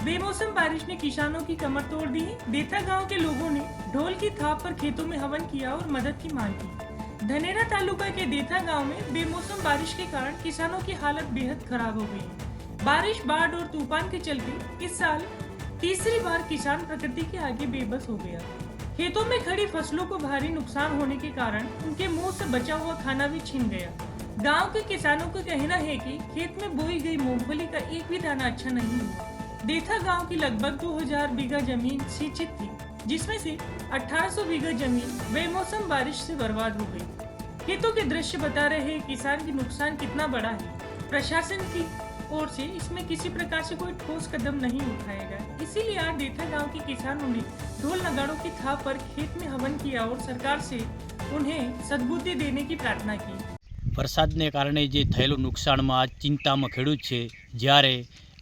बेमौसम बारिश ने किसानों की कमर तोड़ दी है। देथा गांव के लोगों ने ढोल की थाप पर खेतों में हवन किया और मदद की मांग की। धनेरा तालुका के देथा गांव में बेमौसम बारिश के कारण किसानों की हालत बेहद खराब हो गई है। बारिश, बाढ़ और तूफान के चलते इस साल तीसरी बार किसान प्रकृति के आगे बेबस हो गया। खेतों में खड़ी फसलों को भारी नुकसान होने के कारण उनके मुंह से बचा हुआ खाना भी छिन गया। गांव के किसानों का कहना है कि खेत में बोई गई मूंगफली का एक भी दाना अच्छा नहीं हुआ। देथा गांव की लगभग 2000 बीघा जमीन सिंचित थी, जिसमें से 1800 बीघा जमीन बेमौसम बारिश से बर्बाद हो गई। खेतों के दृश्य बता रहे हैं किसान की नुकसान कितना बड़ा है। प्रशासन की ओर से इसमें किसी प्रकार से कोई ठोस कदम नहीं उठाया गया। इसीलिए आज देथा गांव के किसानों ने ढोल नगाड़ों की थाप पर खेत में हवन किया और सरकार से उन्हें सद्बुद्धि देने की प्रार्थना की। વરસાદને કારણે જે થયેલું નુકસાનમાં આજ ચિંતામાં ખેડૂત છે, જ્યારે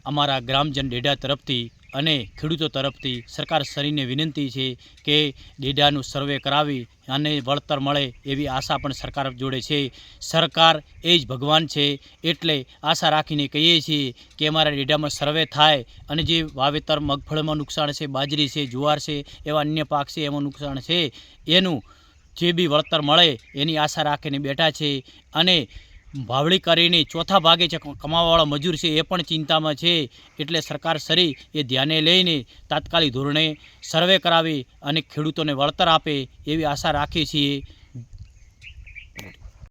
અમારા ગ્રામજન ડેડા તરફથી અને ખેડૂતો તરફથી સરકારશ્રીને વિનંતી છે કે ડેડાનું સર્વે કરાવી અને વળતર મળે એવી આશા પણ સરકાર જોડે છે। સરકાર એ જ ભગવાન છે, એટલે આશા રાખીને કહીએ છીએ કે અમારા ડેડામાં સર્વે થાય અને જે વાવેતર મગફળીમાં નુકસાન છે, બાજરી છે, જુવાર છે, એવા અન્ય પાક છે એમાં નુકસાન છે, એનું જે બી વળતર મળે એની આશા રાખીને બેઠા છે। અને વાવણી કરીને ચોથા ભાગે છે કમાવાવાળા મજૂર છે એ પણ ચિંતામાં છે, એટલે સરકારશ્રી એ ધ્યાને લઈને તાત્કાલિક ધોરણે સર્વે કરાવી અને ખેડૂતોને વળતર આપે એવી આશા રાખીએ છીએ।